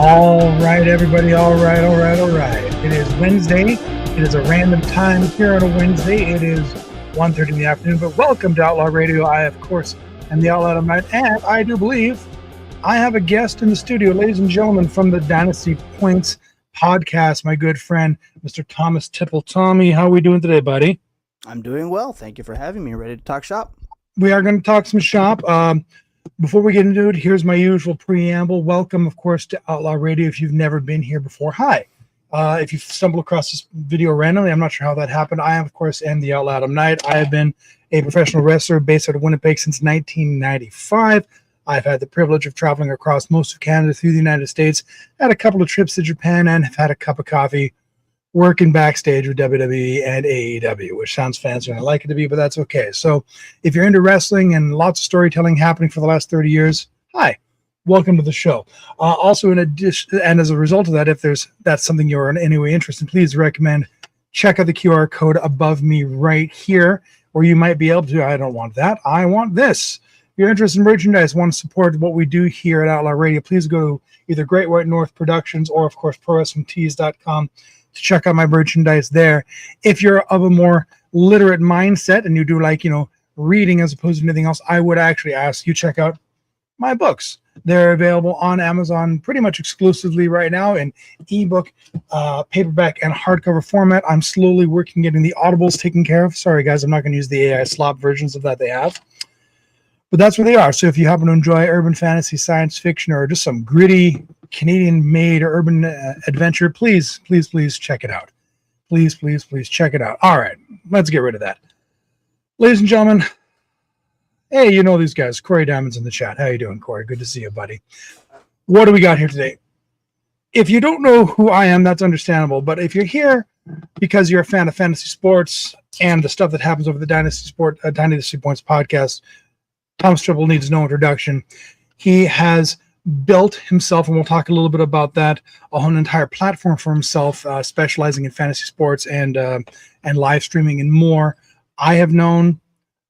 All right, everybody. All right. It is Wednesday. It is a random time here on a Wednesday. It is 1:30 in the afternoon, but welcome to Outlaw Radio. I, of course, am the Outlaw of Night, and I do believe I have a guest in the studio, ladies and gentlemen, from the Dynasty Points podcast, my good friend, Mr. Thomas TIPPLE. Tommy, how are we doing today, buddy? I'm doing well. Thank you for having me. Ready to talk shop? We are going to talk some shop. Before we get into it, here's my usual preamble. Welcome, of course, to Outlaw Radio. If you've never been here before, hi. If you stumble across this video randomly, I'm not sure how that happened. I, of course, am the Outlaw Adam Knight. I have been a professional wrestler based out of Winnipeg since 1995. I've had the privilege of traveling across most of Canada through the United States, had a couple of trips to Japan, and have had a cup of coffee working backstage with WWE and AEW, which sounds fancy and I like it to be, but that's okay. So if you're into wrestling and lots of storytelling happening for the last 30 years, hi, welcome to the show. Also, in addition, and as a result of that, if that's something you're in any way interested in, please recommend check out the QR code above me right here, or you might be able to, I don't want that, I want this. If you're interested in merchandise, want to support what we do here at Outlaw Radio, please go to either Great White North Productions or, of course, ProWrestlingTees.com to check out my merchandise there. If you're of a more literate mindset and you do like, reading as opposed to anything else, I would actually ask you check out my books. They're available on Amazon pretty much exclusively right now in ebook, paperback, and hardcover format. I'm slowly working getting the audibles taken care of. Sorry, guys, I'm not going to use the AI slop versions of that they have. But that's where they are. So if you happen to enjoy urban fantasy, science fiction, or just some gritty Canadian-made urban adventure, please check it out. Please check it out. All right, let's get rid of that. Ladies and gentlemen, hey, you know these guys. Corey Diamond's in the chat. How you doing, Corey? Good to see you, buddy. What do we got here today? If you don't know who I am, that's understandable. But if you're here because you're a fan of fantasy sports and the stuff that happens over the Dynasty Points podcast, Thomas TIPPLE needs no introduction. He has built himself, and we'll talk a little bit about that, an entire platform for himself, specializing in fantasy sports and live streaming and more. I have known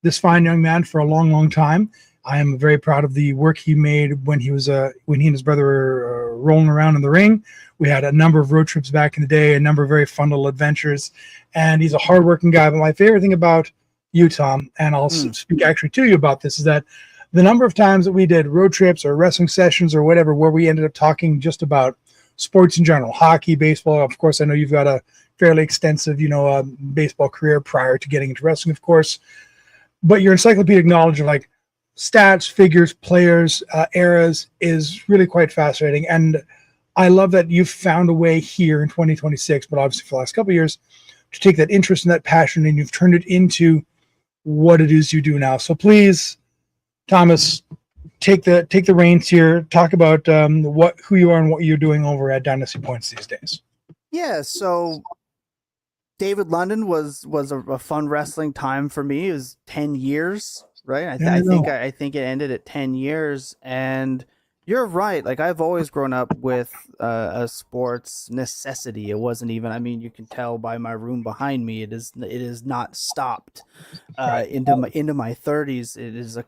this fine young man for a long time. I am very proud of the work he made when he and his brother were rolling around in the ring. We had a number of road trips back in the day, a number of very fun little adventures, and he's a hardworking guy. But my favorite thing about you, Tom, and I'll speak actually to you about this, is that the number of times that we did road trips or wrestling sessions or whatever, where we ended up talking just about sports in general, hockey, baseball. Of course, I know you've got a fairly extensive, baseball career prior to getting into wrestling, of course. But your encyclopedic knowledge of like stats, figures, players, eras is really quite fascinating. And I love that you've found a way here in 2026, but obviously for the last couple of years, to take that interest and that passion, and you've turned it into what it is you do now. So please, Thomas, take the reins here. Talk about who you are and what you're doing over at Dynasty Points these days. Yeah, so David London was a fun wrestling time for me. It was 10 years, right? I think it ended at 10 years, and you're right. Like, I've always grown up with a sports necessity. It wasn't even, you can tell by my room behind me, it is not stopped into my 30s.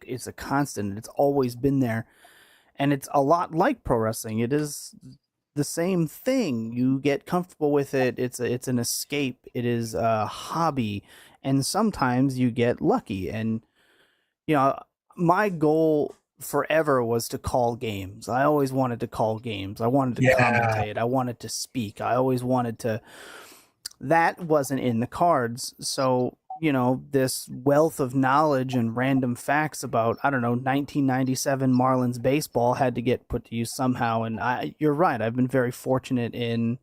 It's a constant. It's always been there. And it's a lot like pro wrestling. It is the same thing. You get comfortable with it. It's an escape. It is a hobby. And sometimes you get lucky. And, my goal forever was to call games. I always wanted to call games. I wanted to commentate. I wanted to speak. I always wanted to. That wasn't in the cards. So, this wealth of knowledge and random facts about, 1997 Marlins baseball had to get put to use somehow. And you're right. I've been very fortunate in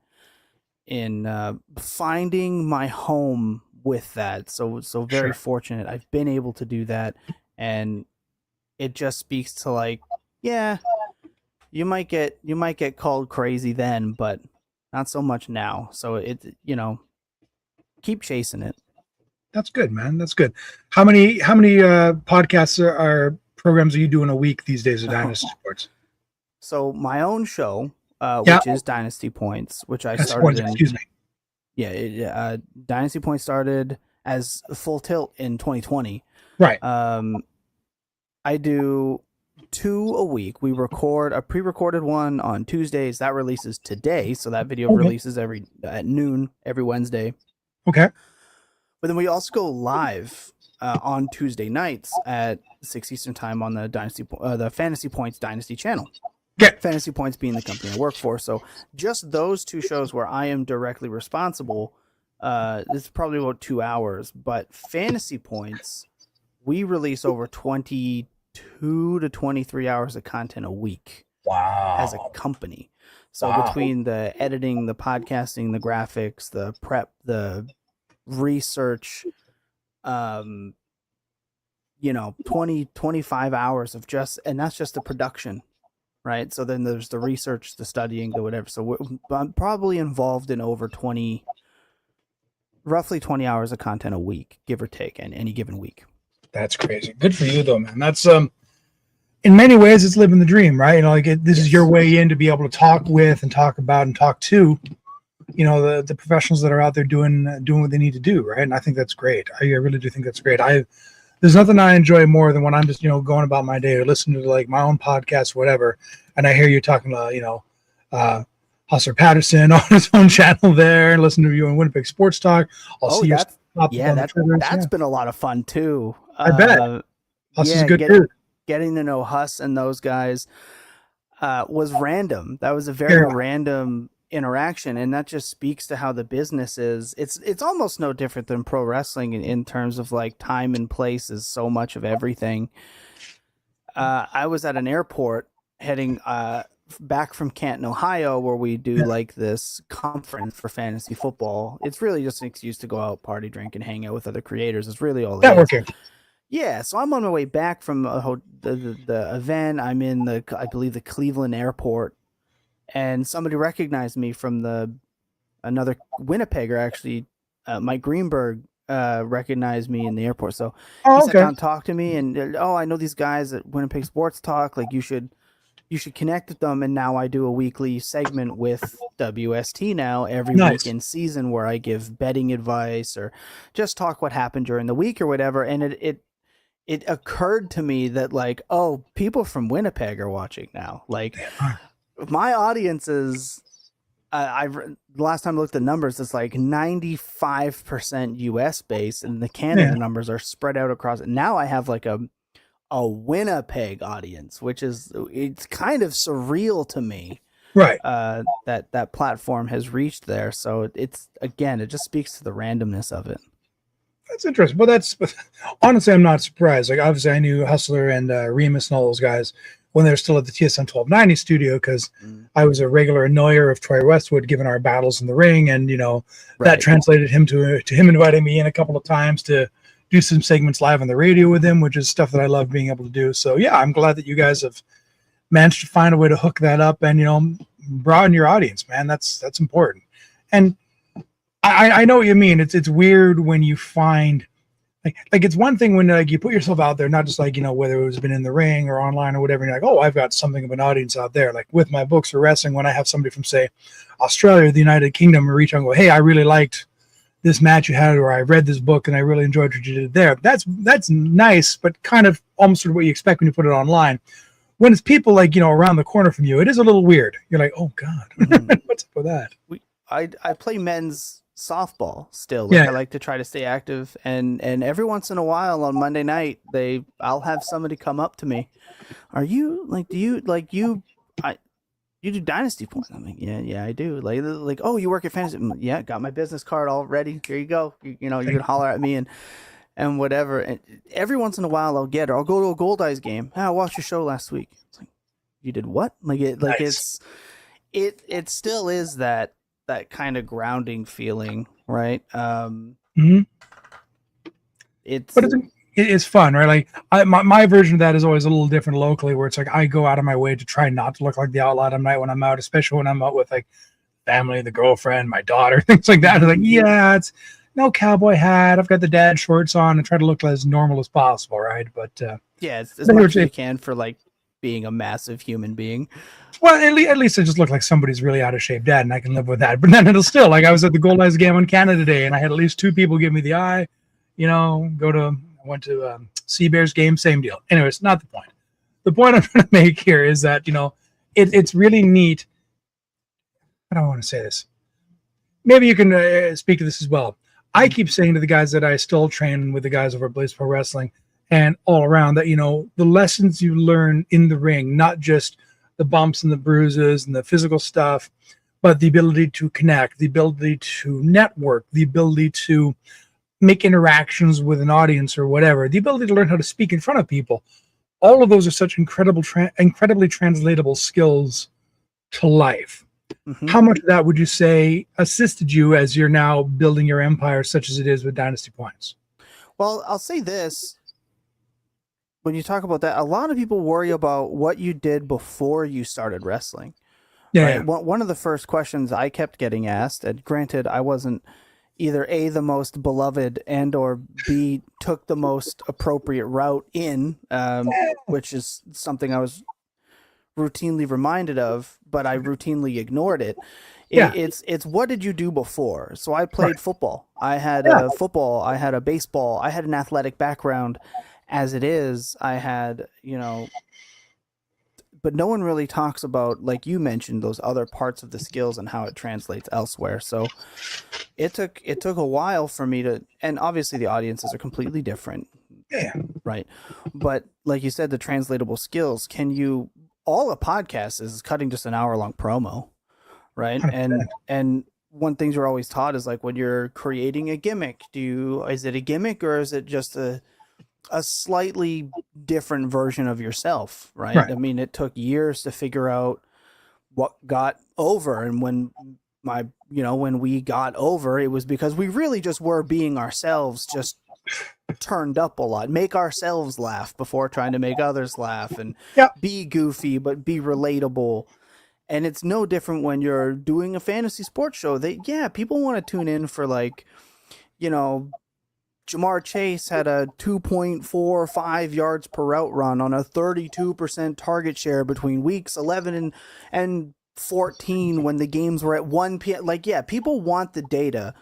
finding my home with that. So very fortunate. I've been able to do that. And it just speaks to like, yeah, you might get called crazy then, but not so much now. So keep chasing it. That's good, man. That's good. How many podcasts or programs are you doing a week these days at Dynasty Sports? So my own show, which is Dynasty Points, which I started excuse me. Yeah, Dynasty Points started as Full Tilt in 2020. Right. I do 2 a week. We record a pre-recorded one on Tuesdays that releases today, so that video releases at noon every Wednesday. Okay. But then we also go live on Tuesday nights at 6 Eastern time on the Fantasy Points Dynasty channel. Okay. Fantasy Points being the company I work for. So just those 2 shows where I am directly responsible, this is probably about 2 hours. But Fantasy Points, we release over 22 to 23 hours of content a week. Wow. As a company. So between the editing, the podcasting, the graphics, the prep, the research, 20, 25 hours of and that's just the production. Right. So then there's the research, the studying, the whatever. So I'm probably involved in over roughly 20 hours of content a week, give or take, in any given week. That's crazy. Good for you though, man. That's, in many ways it's living the dream, right? This is your way in to be able to talk with and talk about and talk to, the professionals that are out there doing what they need to do. Right. And I think that's great. I really do think that's great. There's nothing I enjoy more than when I'm just, going about my day or listening to like my own podcast, whatever. And I hear you talking to, Hustler Patterson on his own channel there and listen to you in Winnipeg Sports Talk. That's been a lot of fun too. I bet. Huss is a good dude. Getting to know Huss and those guys was random. That was a very random interaction, and that just speaks to how the business is. It's almost no different than pro wrestling in terms of like time and place is so much of everything. I was at an airport heading back from Canton, Ohio, where we do like this conference for fantasy football. It's really just an excuse to go out, party, drink, and hang out with other creators. It's really all that is. Yeah, so I'm on my way back from the event. I'm in I believe the Cleveland airport, and somebody recognized me from another Winnipegger, actually. Mike Greenberg recognized me in the airport. So he sat down and talked to me, and I know these guys at Winnipeg Sports Talk. Like you should connect with them. And now I do a weekly segment with WST now every week in season where I give betting advice or just talk what happened during the week or whatever. And it occurred to me that like, people from Winnipeg are watching now. Like my audience is, the last time I looked at numbers, it's like 95% US based, and the Canada numbers are spread out across it. Now I have like a Winnipeg audience, it's kind of surreal to me. Right. That platform has reached there. So it just speaks to the randomness of it. That's interesting. Well, honestly, I'm not surprised. Like, obviously, I knew Hustler and Remus and all those guys when they were still at the TSN 1290 studio because I was a regular annoyer of Troy Westwood, given our battles in the ring, and that translated him to him inviting me in a couple of times to do some segments live on the radio with him, which is stuff that I love being able to do. So yeah, I'm glad that you guys have managed to find a way to hook that up and broaden your audience, man. That's important. And I know what you mean. It's weird when you find like it's one thing when like you put yourself out there, not just like whether it was been in the ring or online or whatever. And you're like, I've got something of an audience out there. Like with my books or wrestling, when I have somebody from say Australia or the United Kingdom reach out and go, hey, I really liked this match you had, or I read this book and I really enjoyed what you did there. That's nice, but kind of almost sort of what you expect when you put it online. When it's people like around the corner from you, it is a little weird. You're like, oh God, what's up with that? I play men's softball still. I like to try to stay active, and every once in a while on Monday night I'll have somebody come up to me. Are you like? Do you like you? You do Dynasty points? I'm like, yeah, I do. Like, oh, you work at Fantasy? Yeah, got my business card all ready. Here you go. You can holler at me and whatever. And every once in a while, I'll go to a Gold Eyes game. I watched your show last week. It's like, you did what? Nice. It still is that kind of grounding feeling, right? It's fun, right? Like my version of that is always a little different locally, where it's like I go out of my way to try not to look like the outlaw tonight when I'm out, especially when I'm out with like family, the girlfriend, my daughter, things like that. It's like, it's no cowboy hat. I've got the dad shorts on and try to look as normal as possible, right? But it's as much as you can for like being a massive human being. Well, at least I just look like somebody's really out of shape dad, and I can live with that. But then it'll still, like I was at the Gold Eyes game on Canada Day, and I had at least 2 people give me the eye. I went to Sea Bears game, same deal. Anyways, not the point. the point I'm trying to make here is that, it's really neat. I don't want to say this. Maybe you can speak to this as well. I keep saying to the guys that I still train with, the guys over at Blaze Pro Wrestling and all around, that, the lessons you learn in the ring, not just the bumps and the bruises and the physical stuff, but the ability to connect, the ability to network, the ability to make interactions with an audience or whatever, the ability to learn how to speak in front of people. All of those are such incredibly translatable skills to life. Mm-hmm. How much of that would you say assisted you as you're now building your empire, such as it is with Dynasty Points? Well, I'll say this. When you talk about that, a lot of people worry about what you did before you started wrestling. Yeah. Right? One of the first questions I kept getting asked, and granted, I wasn't either A, the most beloved, and or B, took the most appropriate route in, which is something I was routinely reminded of, but I routinely ignored it. It's what did you do before? So I played football. I had a football. I had a baseball. I had an athletic background. As it is, I had, but no one really talks about, like you mentioned, those other parts of the skills and how it translates elsewhere. So it took a while for me to, and obviously the audiences are completely different. Yeah. Right. But like you said, the translatable skills, all a podcast is cutting just an hour-long promo, right? 100%. And one thing you're always taught is, like, when you're creating a gimmick, is it a gimmick or is it just a slightly different version of yourself, right? I mean, it took years to figure out what got over, and when we got over, it was because we really just were being ourselves, just turned up a lot, make ourselves laugh before trying to make others laugh, and be goofy but be relatable. And it's no different when you're doing a fantasy sports show. People want to tune in for, like, Jamar Chase had a 2.45 yards per route run on a 32% target share between weeks 11 and 14 when the games were at 1 p.m. Like, people want the data.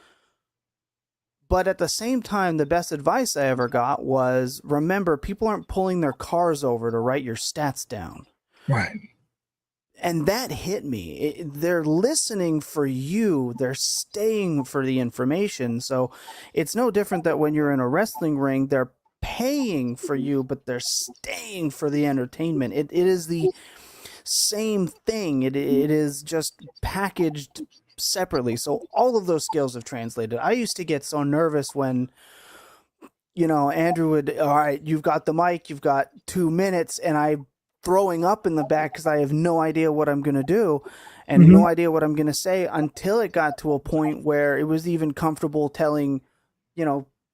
But at the same time, the best advice I ever got was, remember, people aren't pulling their cars over to write your stats down. Right. And that hit me. They're listening for you. They're staying for the information. So it's no different that when you're in a wrestling ring, they're paying for you, but they're staying for the entertainment. It is the same thing. It is just packaged separately. So all of those skills have translated. I used to get so nervous when, Andrew would, all right, you've got the mic, you've got 2 minutes, and I throwing up in the back because I have no idea what I'm going to do and no idea what I'm going to say, until it got to a point where it was even comfortable telling,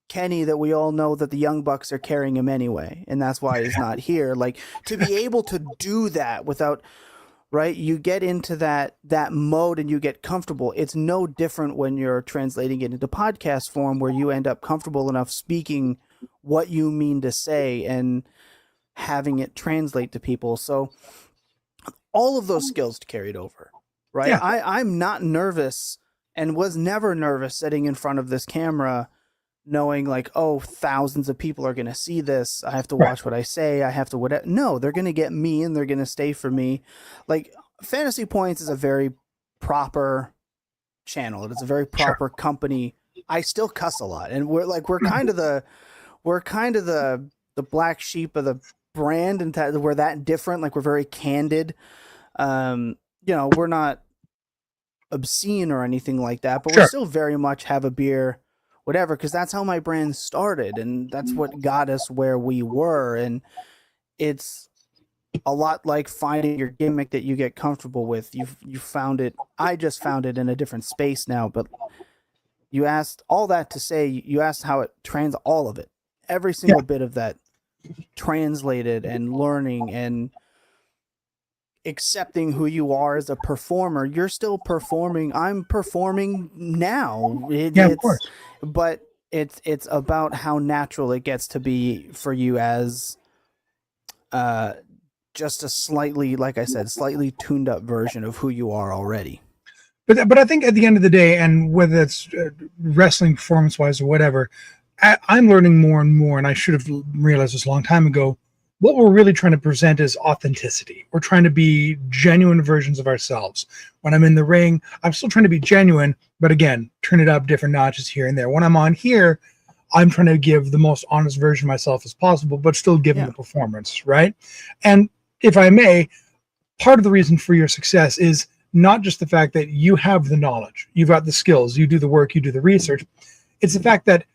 Kenny that we all know that the Young Bucks are carrying him anyway, and that's why he's not here. Like, to be able to do that without, right, you get into that mode and you get comfortable. It's no different when you're translating it into podcast form, where you end up comfortable enough speaking what you mean to say and having it translate to people. So all of those skills carried over, right? Yeah. I'm not nervous, and was never nervous sitting in front of this camera, knowing, like, oh, thousands of people are going to see this. I have to watch what I say. I have to whatever. No, they're going to get me, and they're going to stay for me. Like, Fantasy Points is a very proper channel. It's a very proper company. I still cuss a lot, and we're kind of the black sheep of the brand, and we're that different. Like, we're very candid. We're not obscene or anything like that, but we still very much have a beer, whatever, because that's how my brand started, and that's what got us where we were. And it's a lot like finding your gimmick that you get comfortable with. You found it. I just found it in a different space now, but you asked all that to say, you asked how it all of it, every single bit of that translated, and learning and accepting who you are as a performer. You're still performing. I'm performing now. Of course. But it's about how natural it gets to be for you as just a slightly, like I said, slightly tuned up version of who you are already. But I think at the end of the day, and whether it's wrestling performance wise or whatever, I'm learning more and more, and I should have realized this a long time ago. what we're really trying to present is authenticity. We're trying to be genuine versions of ourselves. When I'm in the ring, I'm still trying to be genuine, but again, turn it up different notches here and there. When I'm on here, I'm trying to give the most honest version of myself as possible, but still giving the performance, right? And if I may, part of the reason for your success is not just the fact that you have the knowledge, you've got the skills, you do the work, you do the research. It's the fact that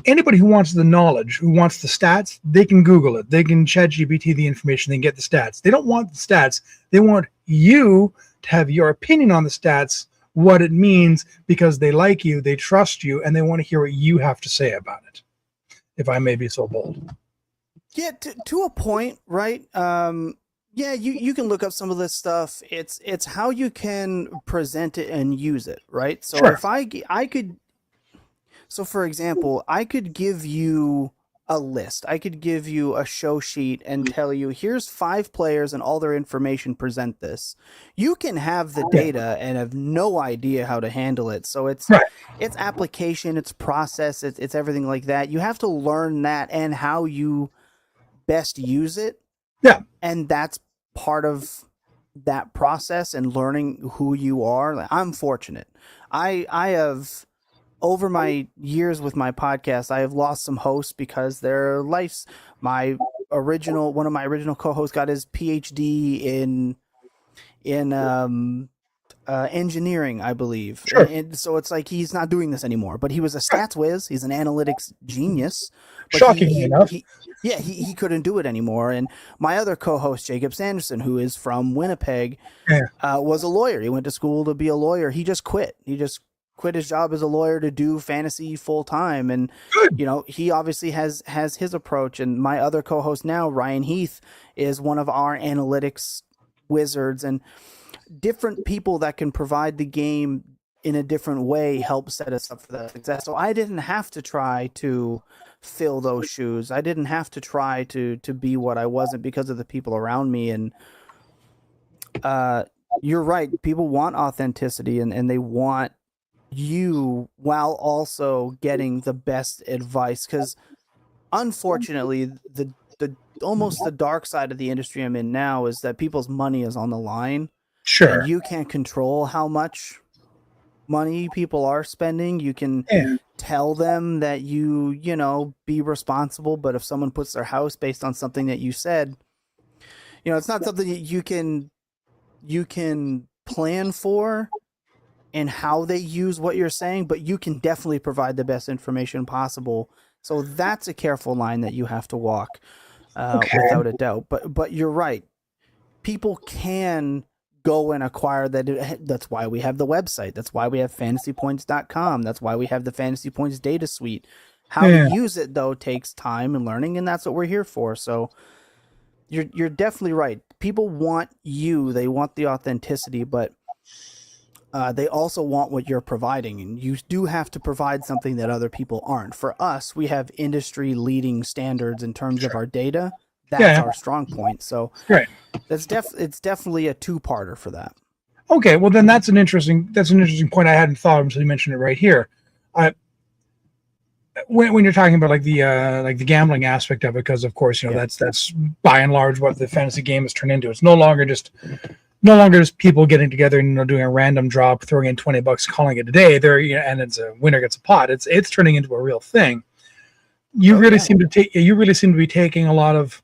anybody who wants the knowledge, who wants the stats, they can Google it. They can ChatGPT the information, they can get the stats. They don't want the stats. They want you to have your opinion on the stats, what it means, because they like you, they trust you, and they want to hear what you have to say about it, if I may be so bold. Yeah, to a point, right? Yeah, you can look up some of this stuff. It's how you can present it and use it, right? So Sure. if I could, so for example, I could give you a list. I could give you a show sheet and tell you, here's 5 players and all their information, present this. You can have the data and have no idea how to handle it. So it's application, it's process, it's everything like that. You have to learn that and how you best use it. Yeah. And that's part of that process and learning who you are. Like, I'm fortunate. I have, over my years with my podcast, I have lost some hosts because their lives. One of my original co-hosts got his PhD in engineering, I believe. Sure. And so it's like he's not doing this anymore. But he was a stats whiz. He's an analytics genius. But Shockingly enough. He couldn't do it anymore. And my other co-host, Jacob Sanderson, who is from Winnipeg, was a lawyer. He went to school to be a lawyer. He just quit. He just quit his job as a lawyer to do fantasy full time. And, you know, he obviously has his approach. And my other co-host now, Ryan Heath, is one of our analytics wizards, and different people that can provide the game in a different way help set us up for that success. So I didn't have to try to fill those shoes. I didn't have to try to be what I wasn't because of the people around me. And you're right. People want authenticity and they want you while also getting the best advice. Because unfortunately, the almost the dark side of the industry I'm in now is that people's money is on the line. Sure. And you can't control how much money people are spending. You can tell them that you know, be responsible, but if someone puts their house based on something that you said, you know, it's not something that you can plan for and how they use what you're saying, but you can definitely provide the best information possible. So that's a careful line that you have to walk, without a doubt. But you're right. People can go and acquire that. That's why we have the website. That's why we have fantasypoints.com. That's why we have the Fantasy Points data suite. How to use it, though, takes time and learning, and that's what we're here for. So you're definitely right. People want you. They want the authenticity, but they also want what you're providing, and you do have to provide something that other people aren't. For us, we have industry-leading standards in terms of our data. That's our strong point. So it's definitely a two-parter for that. Okay, well then that's an interesting point I hadn't thought of until you mentioned it right here. When you're talking about like the gambling aspect of it, because of course, you know, that's by and large what the fantasy game has turned into. It's no longer just people getting together and, you know, doing a random drop, throwing in $20, calling it a day. And it's a winner gets a pot. It's turning into a real thing. You really seem to be taking a lot of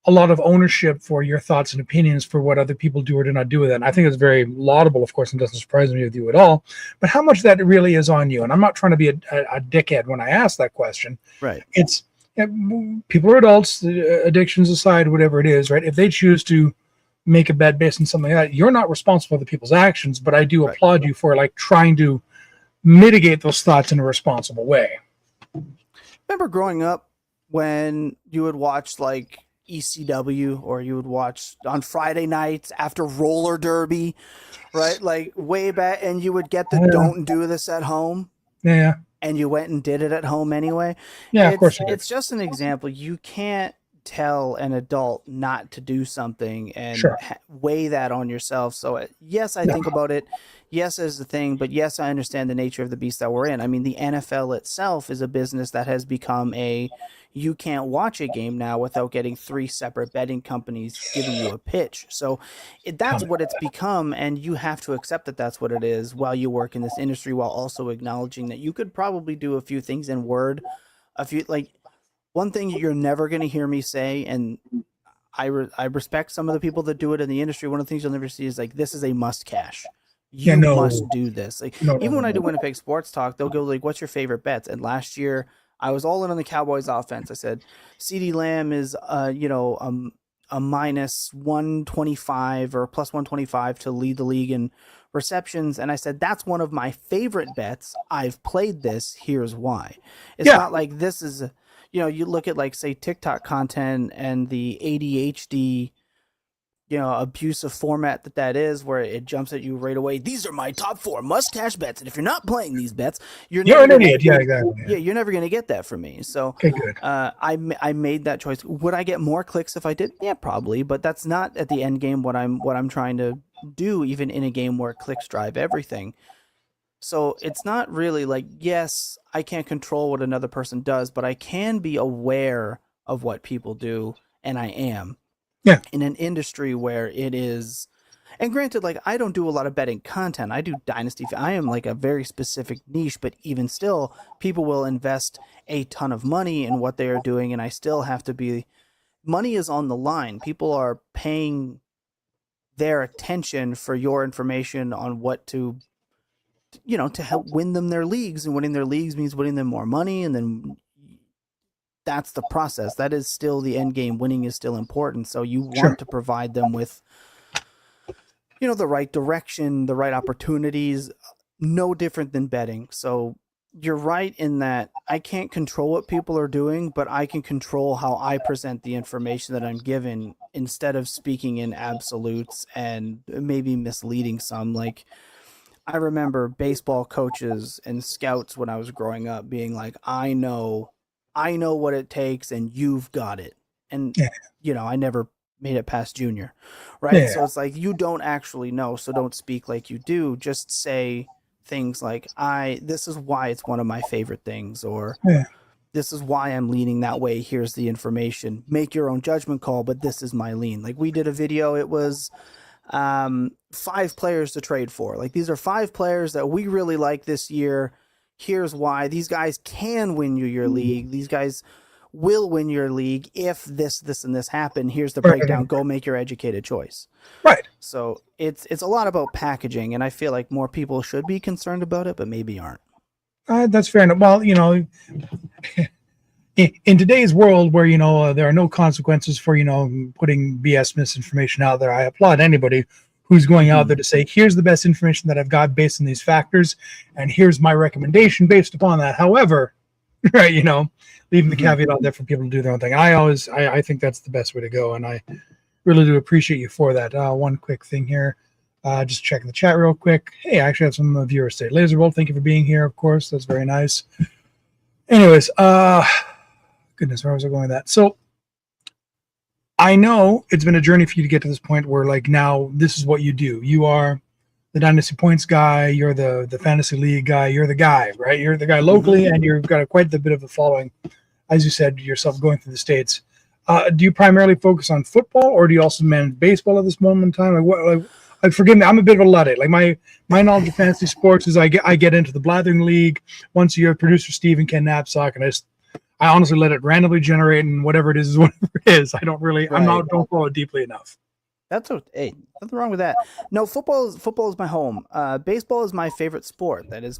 ownership for your thoughts and opinions for what other people do or do not do with it. And I think it's very laudable, of course, and doesn't surprise me with you at all. But how much that really is on you? And I'm not trying to be a dickhead when I ask that question. Right. It's people are adults, addictions aside, whatever it is, right? If they choose to make a bet based on something like that, you're not responsible for the people's actions. But I do applaud you for like trying to mitigate those thoughts in a responsible way. Remember growing up when you would watch like ECW, or you would watch on Friday nights after roller derby, right? Like way back, and you would get the don't do this at home. Yeah. And you went and did it at home anyway. Yeah, of course. It's just an example. You can't tell an adult not to do something and Sure. weigh that on yourself. So yes, I Yeah. think about it. Yes, as the thing, but yes, I understand the nature of the beast that we're in. I mean, the NFL itself is a business that has become you can't watch a game now without getting 3 separate betting companies giving you a pitch. So Tell that's me. what it's become, and you have to accept that that's what it is while you work in this industry, while also acknowledging that you could probably do a few things in Word. A few, like, one thing you're never going to hear me say, and I respect some of the people that do it in the industry. One of the things you'll never see is like, this is a must cash. Yeah, You no, must do this. Like, no, no, even no, when I do no. Winnipeg Sports Talk, they'll go like, "What's your favorite bets?" And last year, I was all in on the Cowboys offense. I said, "CD Lamb is, a minus 125 or plus 125 to lead the league in receptions," and I said, "That's one of my favorite bets. I've played this. Here's why." It's Yeah, not like this is, you look at, like, say, TikTok content and the ADHD, abusive format that is, where it jumps at you right away. These are my top 4 must cash bets, and if you're not playing these bets, you're you're never an gonna, idiot. Yeah, exactly. yeah, you're never gonna get that from me. So, Okay, good. I made that choice. Would I get more clicks if I did? Yeah, probably, but that's not at the end game what I'm trying to do, even in a game where clicks drive everything. So it's not really like, yes, I can't control what another person does, but I can be aware of what people do, and I am Yeah, in an industry where it is. And granted, like, I don't do a lot of betting content. I do Dynasty. I am like a very specific niche, but even still, people will invest a ton of money in what they are doing, and I still have to be. Money is on the line. People are paying their attention for your information on what to help win them their leagues, and winning their leagues means winning them more money, and then that's the process. That is still the end game. Winning is still important, so you sure. want to provide them with the right direction, the right opportunities. No different than betting. So you're right in that I can't control what people are doing, but I can control how I present the information that I'm given, instead of speaking in absolutes and maybe misleading some. Like, I remember baseball coaches and scouts when I was growing up being like, I know what it takes, and you've got it. And, Yeah, I never made it past junior, right? yeah, So it's like, you don't actually know, so don't speak like you do. Just say things like, this is why it's one of my favorite things, or yeah. this is why I'm leaning that way. Here's the information. Make your own judgment call, but this is my lean. Like, we did a video, it was 5 players to trade for. Like, these are 5 players that we really like this year. Here's why. These guys can win you your league. These guys will win your league if this, and this happen. Here's the Right, breakdown. Go make your educated choice. right. So it's a lot about packaging, and I feel like more people should be concerned about it, but maybe aren't. That's fair enough. Well, in today's world where there are no consequences for putting BS misinformation out there, I applaud anybody who's going out there to say, here's the best information that I've got based on these factors, and here's my recommendation based upon that. However, right, leaving the caveat out there for people to do their own thing. I think that's the best way to go, and I really do appreciate you for that. One quick thing here, just checking the chat real quick. Hey, I actually have some viewers today. Laserbolt, thank you for being here. Of course, that's very nice. Anyways, goodness, where was I going with that? So I know it's been a journey for you to get to this point where, like, now this is what you do. You are the Dynasty Points guy. You're the Fantasy League guy. You're the guy, right? You're the guy locally, and you've got quite a bit of a following, as you said yourself, going through the States. Do you primarily focus on football, or do you also manage baseball at this moment in time? Like, what? Like, forgive me, I'm a bit of a Luddite. Like, my knowledge of fantasy sports is I get into the Blathering League once a year. Producer Steve and Ken Knapsack, and I honestly let it randomly generate, and whatever it is whatever it is. I don't really, Right. don't follow it deeply enough. That's okay. Nothing wrong with that. No, football is my home. Baseball is my favorite sport. But this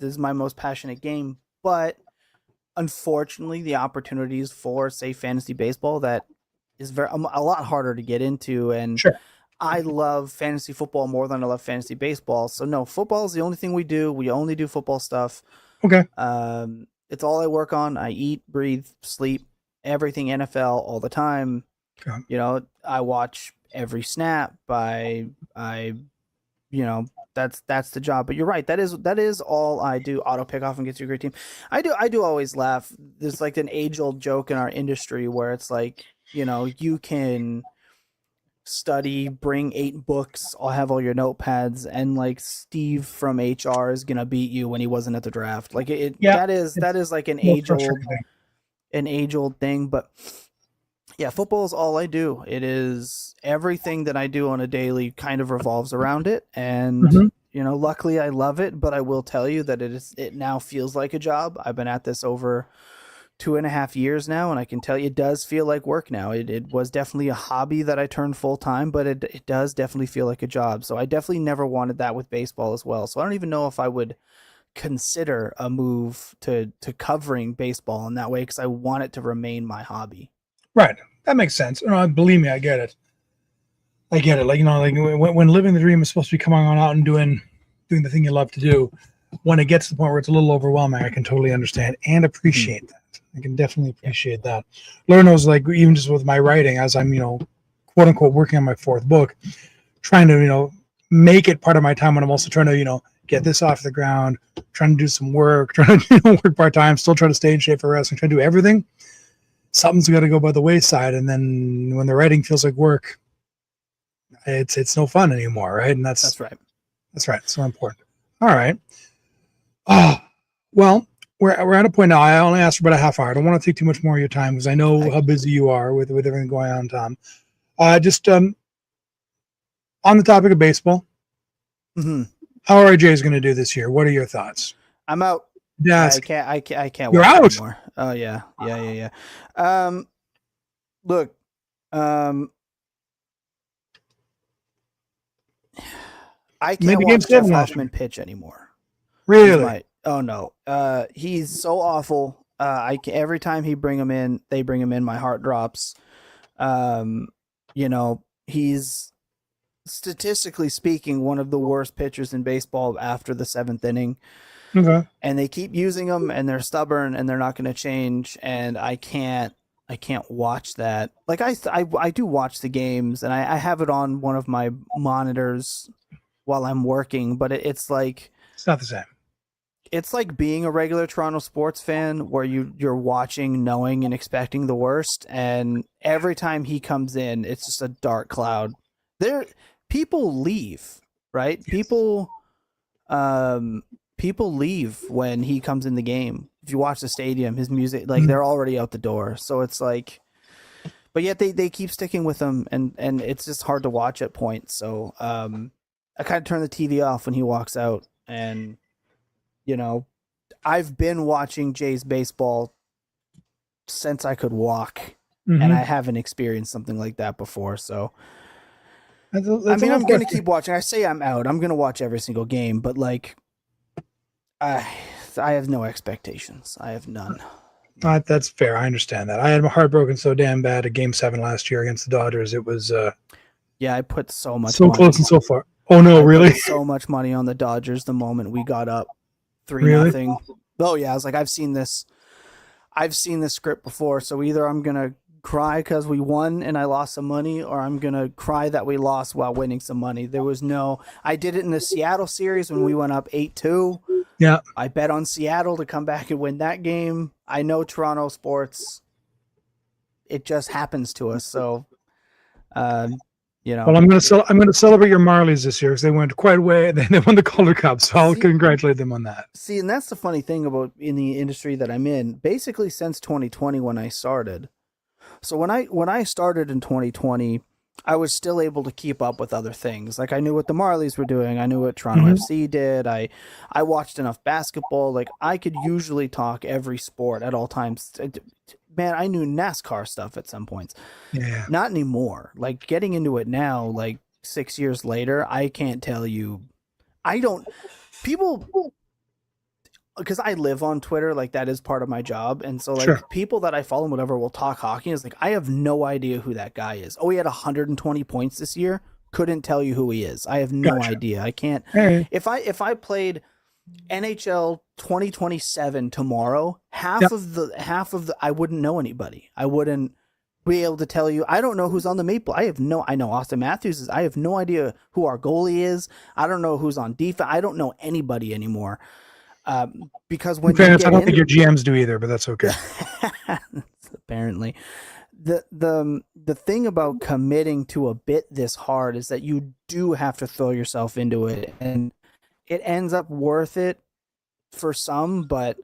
is my most passionate game. But unfortunately, the opportunities for, say, fantasy baseball, that is a lot harder to get into. And Sure. I love fantasy football more than I love fantasy baseball. So no, football is the only thing we do. We only do football stuff. Okay. It's all I work on. I eat, breathe, sleep, everything NFL all the time. Okay. I watch every snap. I that's the job. But you're right. That is all I do. Auto pick off and get you a great team. I do always laugh. There's like an age old joke in our industry where it's like, you can study, bring 8 books, I'll have all your notepads, and like Steve from HR is gonna beat you when he wasn't at the draft. Like that is like an age old thing. But yeah, football is all I do. It is everything that I do on a daily kind of revolves around it. And luckily I love it, but I will tell you that it now feels like a job. I've been at this over 2.5 years now, and I can tell you it does feel like work now. It was definitely a hobby that I turned full time, but it does definitely feel like a job. So I definitely never wanted that with baseball as well. So I don't even know if I would consider a move to covering baseball in that way, because I want it to remain my hobby. Right. That makes sense. Believe me, I get it. Like, when living the dream is supposed to be coming on out and doing the thing you love to do, when it gets to the point where it's a little overwhelming, I can totally understand and appreciate that. I can definitely appreciate that. Laura knows, like, even just with my writing, as I'm, quote unquote, working on my 4th book, trying to, make it part of my time when I'm also trying to, get this off the ground, trying to do some work, trying to work part-time, still trying to stay in shape for wrestling, trying to do everything. Something's got to go by the wayside. And then when the writing feels like work, it's no fun anymore. Right. And that's right. That's right. It's so important. All right. Well, we're at a point now. I only asked for about a half hour. I don't want to take too much more of your time because I know how busy you are with everything going on, Tom. Just on the topic of baseball, how are Jays going to do this year? What are your thoughts? I'm out. Yes, I can't. You're out anymore. Oh yeah. Look. I can't watch Jeff Hoffman pitch anymore. Really? Oh no. He's so awful. Every time they bring him in, my heart drops. He's statistically speaking one of the worst pitchers in baseball after the 7th inning. Okay. And they keep using him, and they're stubborn, and they're not going to change. And I can't watch that. Like I do watch the games, and I have it on one of my monitors while I'm working, but it's like, it's not the same. It's like being a regular Toronto sports fan where you're watching, knowing and expecting the worst. And every time he comes in, it's just a dark cloud. People leave, right? Yes. People leave when he comes in the game. If you watch the stadium, his music, like they're already out the door. So it's like, but yet they keep sticking with him, and it's just hard to watch at points. So I kind of turn the TV off when he walks out, and I've been watching Jays baseball since I could walk, and I haven't experienced something like that before. So I'm going to keep watching. I say I'm out. I'm going to watch every single game, but like, I have no expectations. I have none. That's fair. I understand that. I had my heart broken so damn bad at Game 7 last year against the Dodgers. It was I put so much so close and so far. Oh no, really? Put so much money on the Dodgers the moment we got up 3-0. Oh yeah, I was like, I've seen this script before. So either I'm gonna cry because we won and I lost some money, or I'm gonna cry that we lost while winning some money. I did it in the Seattle series when we went up 8-2. Yeah. I bet on Seattle to come back and win that game. I know Toronto sports. It just happens to us. So, Well, I'm going to celebrate your Marlies this year because they went quite a way. They won the Calder Cup, so I'll congratulate them on that. See, and that's the funny thing about in the industry that I'm in. Basically, since 2020 when I started. So when I started in 2020, I was still able to keep up with other things. Like I knew what the Marlies were doing. I knew what Toronto FC did. I watched enough basketball. Like I could usually talk every sport at all times. Man, I knew NASCAR stuff at some points. Yeah. Not anymore. Like getting into it now, like 6 years later, I can't tell you. Because I live on Twitter, like that is part of my job. And so like people that I follow and whatever will talk hockey. Is like, I have no idea who that guy is. Oh, he had 120 points this year. Couldn't tell you who he is. I have no idea. I can't. Hey. If I played NHL 2027 tomorrow, half of the I wouldn't know anybody. I wouldn't be able to tell you. I don't know who's on the Maple. I know Austin Matthews is. I have no idea who our goalie is. I don't know who's on defense. I don't know anybody anymore. Because when in fairness, you I don't think your GMs do either, but that's okay. Apparently, the thing about committing to a bit this hard is that you do have to throw yourself into it, and it ends up worth it for some, but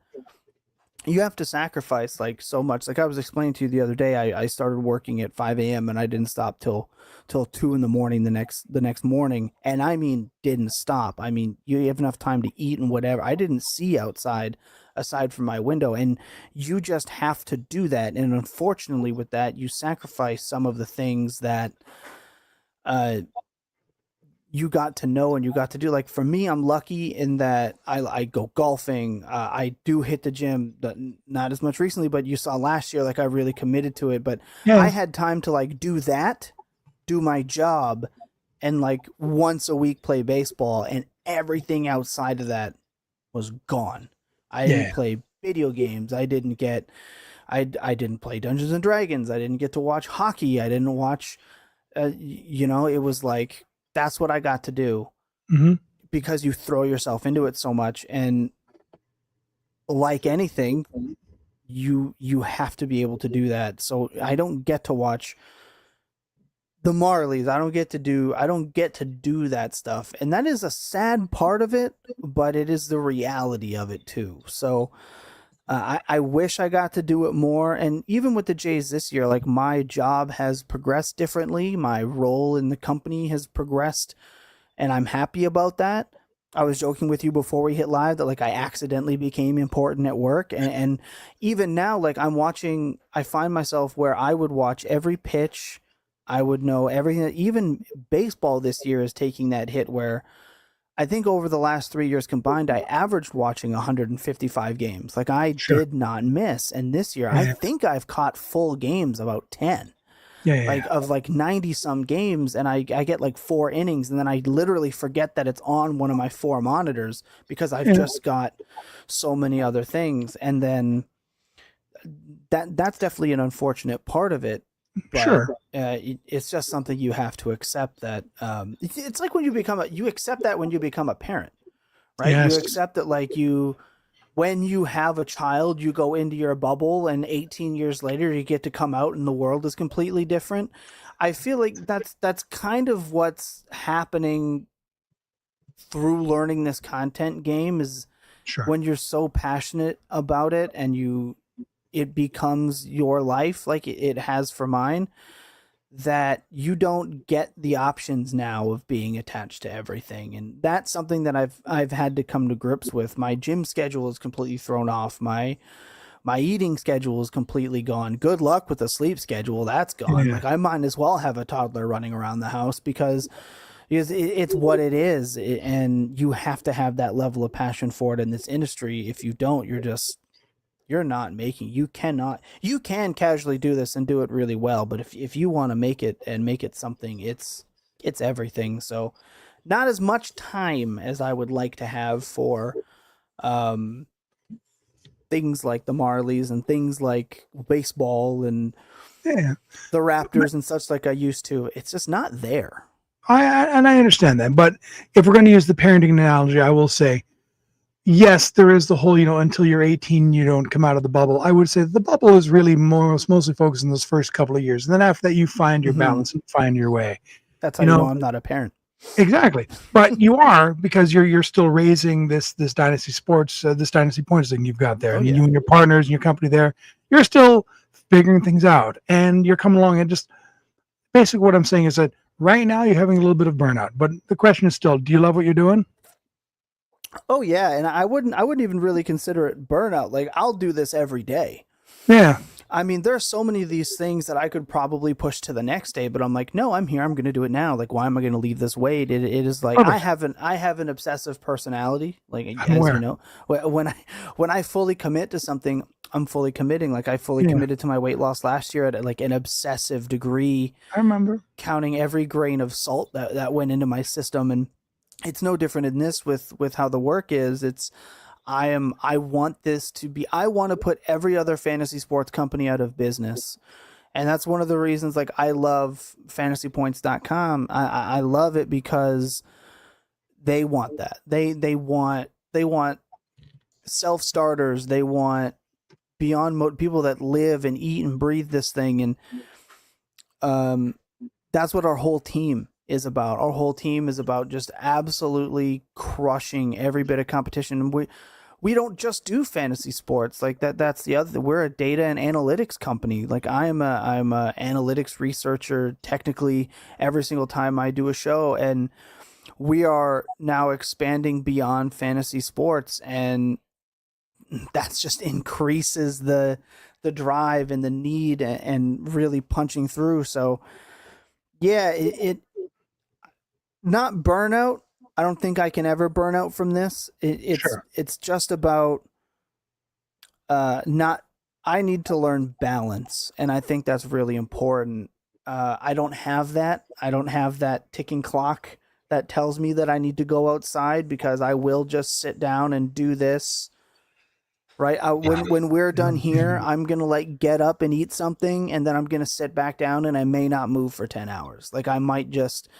you have to sacrifice like so much. Like I was explaining to you the other day, I started working at 5 a.m. and I didn't stop till 2 in the morning the next morning. And I mean, didn't stop. I mean, you have enough time to eat and whatever. I didn't see outside aside from my window, and you just have to do that. And unfortunately with that, you sacrifice some of the things that, you got to know and you got to do. Like for me, I'm lucky in that I go golfing. I do hit the gym, not as much recently, but you saw last year, like I really committed to it. But I had time to like do that, do my job, and like once a week play baseball, and everything outside of that was gone. I didn't play video games. I didn't play Dungeons and Dragons. I didn't get to watch hockey. I didn't watch, it was like, that's what I got to do, because you throw yourself into it so much. And like anything, you have to be able to do that. So I don't get to watch the Marlies. I don't get to do that stuff. And that is a sad part of it, but it is the reality of it too. So I wish I got to do it more. And even with the Jays this year, like my job has progressed differently. My role in the company has progressed, and I'm happy about that. I was joking with you before we hit live that like I accidentally became important at work. And even now, like I find myself where I would watch every pitch. I would know everything. Even baseball this year is taking that hit where I think over the last 3 years combined, I averaged watching 155 games. Like I did not miss. And this year, I think I've caught full games about 10. Like of like 90 some games, and I get like 4 innings, and then I literally forget that it's on one of my 4 monitors because I've just got so many other things. And then that's definitely an unfortunate part of it. But it's just something you have to accept that it's like when you accept that when you become a parent, right? You accept that like when you have a child, you go into your bubble, and 18 years later you get to come out and the world is completely different. I feel like that's kind of what's happening through learning this content game is when you're so passionate about it and it becomes your life like it has for mine, that you don't get the options now of being attached to everything. And that's something that I've had to come to grips with. My gym schedule is completely thrown off. My eating schedule is completely gone. Good luck with the sleep schedule. That's gone. Like I might as well have a toddler running around the house because it's what it is. And you have to have that level of passion for it in this industry. If you don't, you're not making. You can casually do this and do it really well, but if you want to make it and make it something, it's everything. So not as much time as I would like to have for things like the Marlies and things like baseball and the Raptors and such like I used to. It's just not there. I understand that, but if we're going to use the parenting analogy, I will say, yes, there is the whole, until you're 18, you don't come out of the bubble. I would say the bubble is really mostly focused on those first couple of years. And then after that, you find your balance and find your way. That's how you know I'm not a parent. Exactly. But you are, because you're still raising this Dynasty Sports, this Dynasty Points thing you've got there. You and your partners and your company there, you're still figuring things out. And you're coming along, and just basically what I'm saying is that right now you're having a little bit of burnout. But the question is still, do you love what you're doing? Oh yeah, and I wouldn't even really consider it burnout. Like I'll do this every day. Yeah. I mean, there are so many of these things that I could probably push to the next day, but I'm like, no, I'm here. I'm going to do it now. Like, why am I going to leave this weight? It is like I have an obsessive personality. Like as you know, when I fully commit to something, I'm fully committing. Like I fully committed to my weight loss last year at like an obsessive degree. I remember counting every grain of salt that went into my system. And it's no different in this with how the work is. I want to put every other fantasy sports company out of business. And that's one of the reasons, like, I love fantasypoints.com. I love it because they want that. They want self-starters. They want beyond people that live and eat and breathe this thing. And that's what our whole team is about. Our whole team is about just absolutely crushing every bit of competition. And we don't just do fantasy sports. Like that's the other. We're a data and analytics company. Like I'm a analytics researcher technically every single time I do a show, and we are now expanding beyond fantasy sports, and that's just increases the drive and the need and really punching through. So yeah, it not burnout. I don't think I can ever burn out from this. It's just about not. I need to learn balance, and I think that's really important. I don't have that. I don't have that ticking clock that tells me that I need to go outside, because I will just sit down and do this. Right. When we're done here, I'm going to like get up and eat something, and then I'm going to sit back down, and I may not move for 10 hours. Like I might just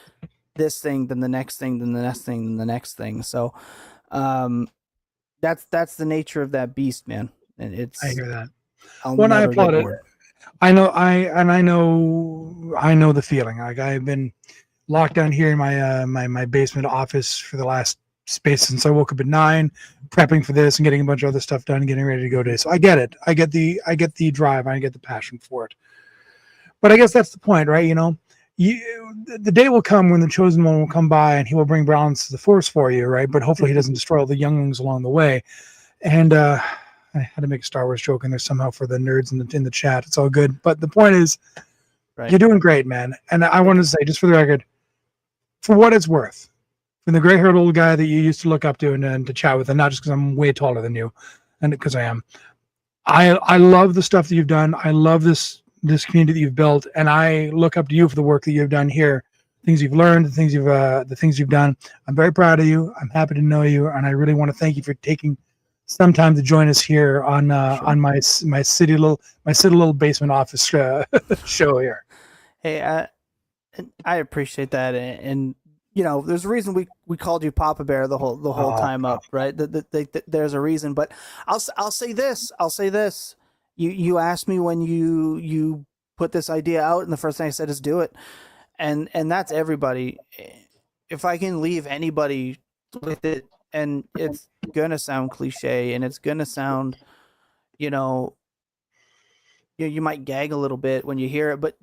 this thing, then the next thing, then the next thing, then the next thing. So that's the nature of that beast, man. And it's, I hear that. When I applaud it. I know the feeling. Like I've been locked down here in my basement office for the last space since I woke up at 9, prepping for this and getting a bunch of other stuff done and getting ready to go today. So I get it. I get the drive. I get the passion for it. But I guess that's the point, right? You know, the day will come when the chosen one will come by and he will bring balance to the force for you, right? But hopefully he doesn't destroy all the younglings along the way. And I had to make a Star Wars joke in there somehow for the nerds in the chat. It's all good. But the point is, right, you're doing great, man. And I want to say, just for the record, for what it's worth, from the gray-haired old guy that you used to look up to and to chat with, and not just because I'm way taller than you, and because I am, I love the stuff that you've done. I love this community that you've built, and I look up to you for the work that you've done here, things you've learned, the things you've done. I'm very proud of you. I'm happy to know you, and I really want to thank you for taking some time to join us here on my city little basement office show here. Hey, I appreciate that, and you know, there's a reason we called you Papa Bear the whole time up, right? There's a reason, but I'll say this. You asked me when you put this idea out, and the first thing I said is do it, and that's everybody. If I can leave anybody with it, and it's gonna sound cliche, and it's gonna sound, you know, you might gag a little bit when you hear it, but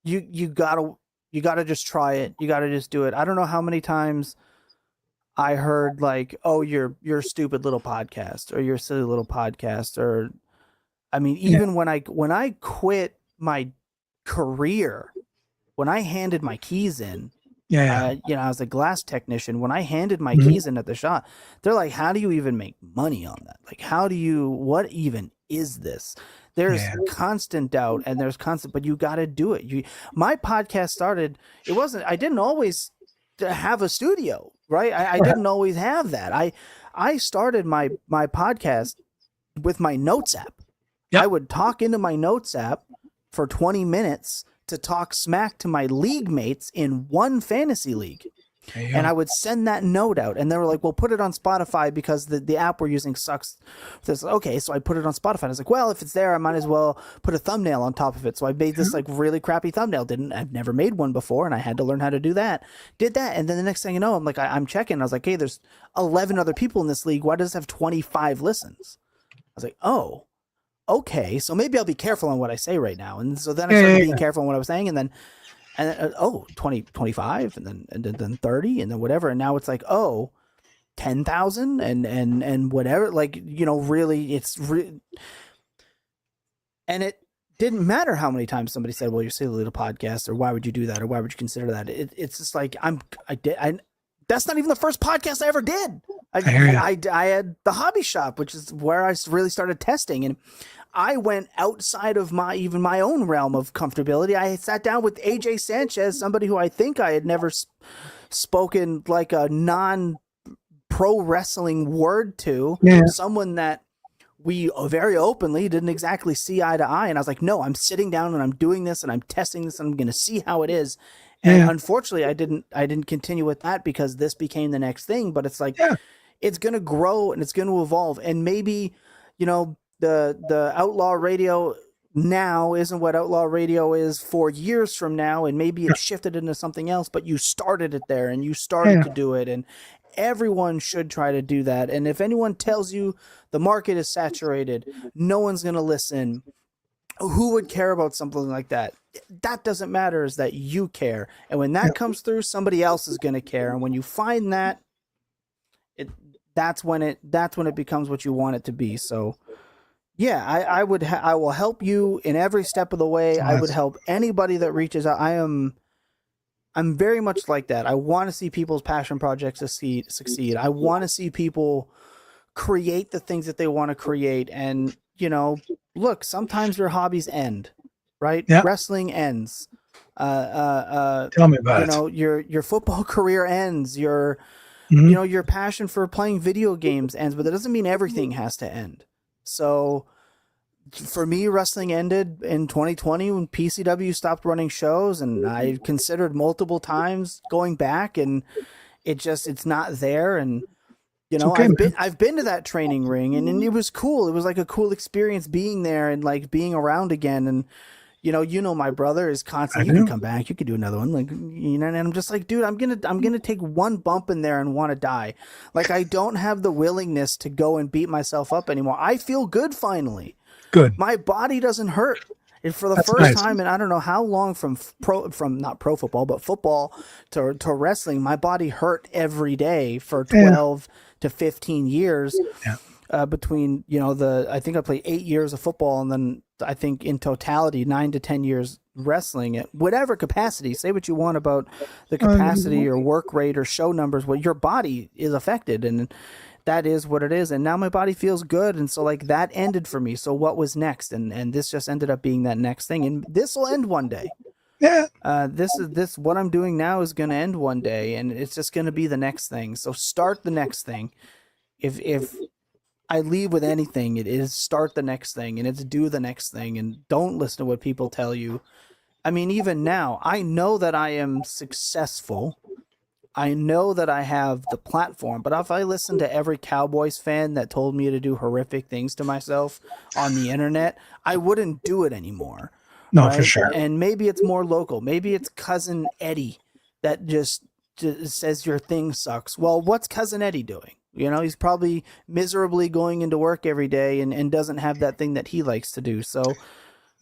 you gotta just try it. You gotta just do it. I don't know how many times I heard like, "Oh, you're a stupid little podcast," or "You're a silly little podcast," or, I mean, even when I quit my career, when I handed my keys in, you know, I was a glass technician. When I handed my keys in at the shop, they're like, "How do you even make money on that? Like, what even is this?" There's constant doubt, and there's constant, but you got to do it. My podcast started, I didn't always have a studio, right? I didn't always have that. I started my podcast with my notes app. Yep. I would talk into my notes app for 20 minutes to talk smack to my league mates in one fantasy league. And I would send that note out, and they were like, "Well, put it on Spotify because the app we're using sucks." Okay, so I put it on Spotify. I was like, "Well, if it's there, I might as well put a thumbnail on top of it." So I made this like really crappy thumbnail. I've never made one before, and I had to learn how to do that. Did that, and then the next thing you know, I'm like, I'm checking. I was like, "Hey, there's 11 other people in this league. Why does it have 25 listens?" I was like, "Oh, okay, so maybe I'll be careful on what I say right now." And so then I started being careful on what I was saying, and then 20, 25, and then 30, and then whatever. And now it's like, 10,000 and whatever. Like, you know, really, and it didn't matter how many times somebody said, "Well, you're silly little podcast," or "Why would you do that?" or "Why would you consider that?" It's just like, that's not even the first podcast I ever did. I had the hobby shop, which is where I really started testing, and I went outside of my own realm of comfortability. I sat down with AJ Sanchez, somebody who I think I had never spoken like a non-pro wrestling word to, someone that we very openly didn't exactly see eye to eye. And I was like, no, I'm sitting down and I'm doing this and I'm testing this and I'm going to see how it is. And unfortunately, I didn't continue with that because this became the next thing. But it's like, it's going to grow and it's going to evolve. And maybe, you know, the Outlaw Radio now isn't what Outlaw Radio is 4 years from now. And maybe it shifted into something else, but you started it there and you started to do it. And everyone should try to do that. And if anyone tells you the market is saturated, no one's going to listen, who would care about something like that? That doesn't matter, is that you care. And when that comes through, somebody else is going to care. And when you find that, that's when it becomes what you want it to be. So yeah, I will help you in every step of the way. Nice. I would help anybody that reaches out. I'm very much like that. I want to see people's passion projects succeed. I want to see people create the things that they want to create. And, you know, look, sometimes your hobbies end, right? Yep. Wrestling ends. Tell me about it. You know, your football career ends. Your you know, your passion for playing video games ends, but that doesn't mean everything has to end. So for me, wrestling ended in 2020 when PCW stopped running shows, and I considered multiple times going back, and it's not there. And you know, I've been to that training ring, and it was cool. It was like a cool experience being there and like being around again. And you know, my brother is constantly, you can come back, you could do another one, like, you know. And I'm just like, dude, I'm gonna take one bump in there and want to die. Like, I don't have the willingness to go and beat myself up anymore. I feel good finally. Good. My body doesn't hurt. And for the first time, and I don't know how long, from not pro football, but football to wrestling, my body hurt every day for 12 to 15 years. Yeah. Between, you know, I think I played 8 years of football, and then I think in totality 9 to 10 years wrestling at whatever capacity. Say what you want about the capacity or work rate or show numbers, well, your body is affected, and that is what it is. And now my body feels good. And so like that ended for me. So what was next? And this just ended up being that next thing. And this will end one day. Yeah. This what I'm doing now is going to end one day, and it's just going to be the next thing. So start the next thing. If I leave with anything, it is start the next thing, and it's do the next thing, and don't listen to what people tell you. I mean, even now, I know that I am successful. I know that I have the platform, but if I listen to every Cowboys fan that told me to do horrific things to myself on the internet, I wouldn't do it anymore. No, right? For sure. And maybe it's more local. Maybe it's Cousin Eddie that just says your thing sucks. Well, what's Cousin Eddie doing? You know, he's probably miserably going into work every day and doesn't have that thing that he likes to do. So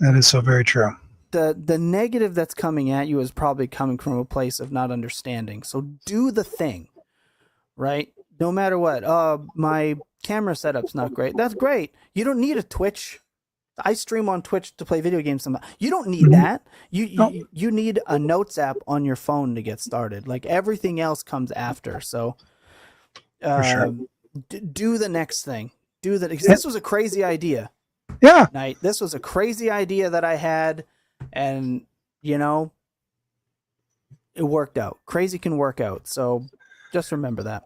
that is so very true. The negative that's coming at you is probably coming from a place of not understanding. So do the thing, right? No matter what. My camera setup's not great. That's great. You don't need a Twitch. I stream on Twitch to play video games. You don't need that. You need a notes app on your phone to get started. Like everything else comes after. So for sure. Do the next thing. Do that. This was a crazy idea. Yeah. This was a crazy idea that I had. And, you know, it worked out. Crazy can work out. So just remember that.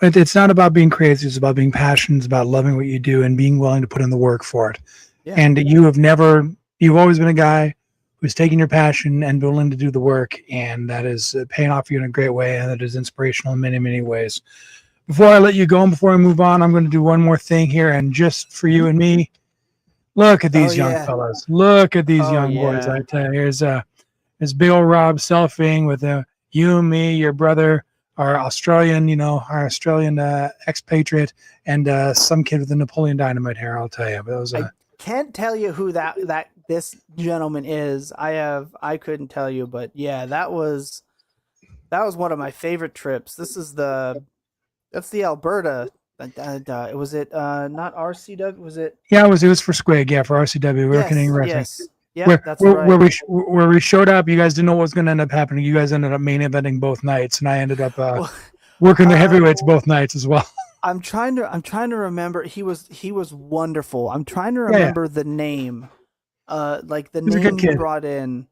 It's not about being crazy. It's about being passionate. It's about loving what you do and being willing to put in the work for it. Yeah. And you've always been a guy who's taken your passion and willing to do the work. And that is paying off for you in a great way. And that is inspirational in many, many ways. Before I let you go and before I move on, I'm going to do one more thing here. And just for you and me, look at these young fellas. Look at these young boys. I tell you, here's big old Rob selfing with you and me, your brother, our Australian, expatriate, and some kid with a Napoleon Dynamite hair. I'll tell you. But I can't tell you who this gentleman is. I couldn't tell you, but yeah, that was one of my favorite trips. That's the Alberta. Was it not RCW? Was it? Yeah, it was for Squig. Yeah, for RCW. We were Canadian Wrestling. Yes. Yeah, that's right. Where we showed up, you guys didn't know what was going to end up happening. You guys ended up main eventing both nights, and I ended up working the heavyweights both nights as well. I'm trying to remember. He was wonderful. I'm trying to remember the name. Like the name he brought in.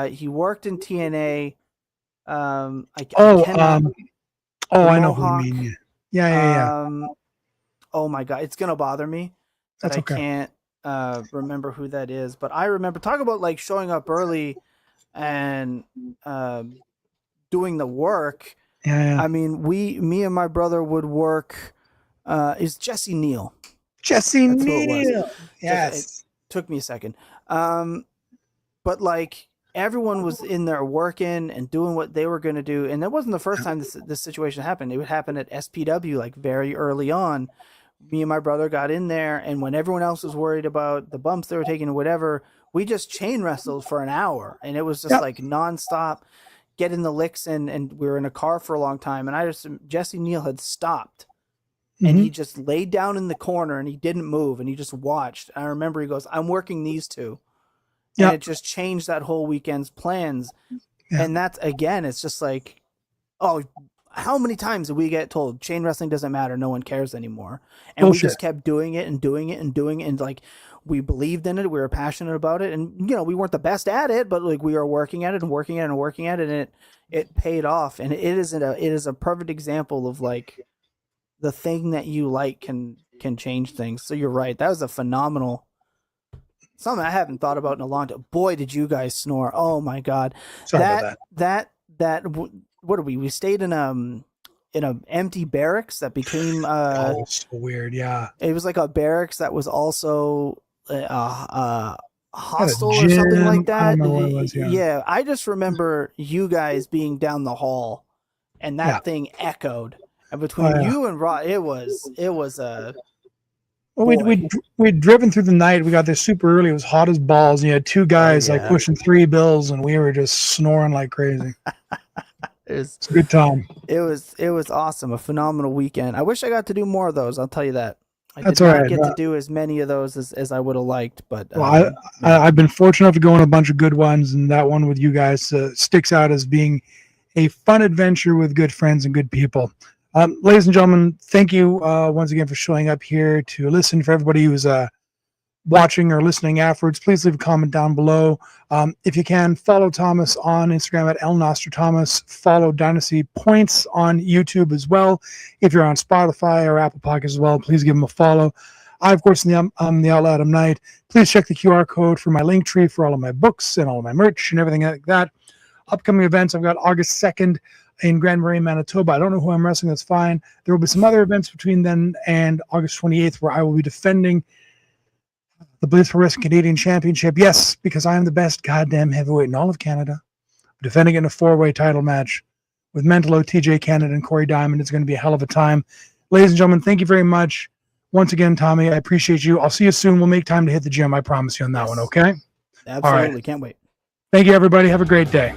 He worked in TNA. I know who you mean. Yeah. Oh my God, it's gonna bother me. that That's I okay. can't remember who that is, but I remember talk about like showing up early and doing the work. Yeah. I mean, me and my brother would work. Is Jesse Neal? Jesse That's who it was. Neal. Yes. It took me a second. But like everyone was in there working and doing what they were going to do. And that wasn't the first time this situation happened. It would happen at SPW, like very early on. Me and my brother got in there, and when everyone else was worried about the bumps they were taking or whatever, we just chain wrestled for an hour, and it was just like nonstop getting the licks in. And we were in a car for a long time, and Jesse Neal had stopped, and he just laid down in the corner and he didn't move, and he just watched. I remember he goes, "I'm working these two," and it just changed that whole weekend's plans. And that's, again, it's just like, oh, how many times did we get told chain wrestling doesn't matter, no one cares anymore? And we just kept doing it and doing it and doing it, and like we believed in it, we were passionate about it, and you know, we weren't the best at it, but like we were working at it and working at it and working at it, and it paid off. And it is a perfect example of like the thing that you like can change things. So you're right, that was a phenomenal, something I haven't thought about in a long time. Boy, did you guys snore! Oh my god, Sorry about that. What are we stayed in an empty barracks that became so weird. Yeah, it was like a barracks that was also a hostel or something like that. I don't know what it was, yeah, I just remember you guys being down the hall and that thing echoed, and between you and Rod, it was well, we'd driven through the night. We got there super early. It was hot as balls. And you had two guys like pushing 3 bills, and we were just snoring like crazy. It's a good time. It was awesome. A phenomenal weekend. I wish I got to do more of those. I'll tell you that. I That's did not right. get to do as many of those as I would have liked, but I've been fortunate enough to go on a bunch of good ones, and that one with you guys sticks out as being a fun adventure with good friends and good people. Ladies and gentlemen, thank you once again for showing up here to listen. For everybody who's watching or listening afterwards, please leave a comment down below. If you can, follow Thomas on Instagram at @LNosterThomas. Follow Dynasty Points on YouTube as well. If you're on Spotify or Apple Podcasts as well, please give them a follow. I, of course, am the Outlaw Adam Knight. Please check the QR code for my link tree for all of my books and all of my merch and everything like that. Upcoming events, I've got August 2nd in Grand Marais, Manitoba. I don't know who I'm wrestling. That's fine. There will be some other events between then and August 28th where I will be defending the Bliss for Wrestling Canadian Championship. Yes, because I am the best goddamn heavyweight in all of Canada. I'm defending it in a 4-way title match with Mentalo, TJ Canada, and Corey Diamond. It's going to be a hell of a time. Ladies and gentlemen, thank you very much. Once again, Tommy, I appreciate you. I'll see you soon. We'll make time to hit the gym. I promise you on that one, okay? Absolutely. All right. Can't wait. Thank you, everybody. Have a great day.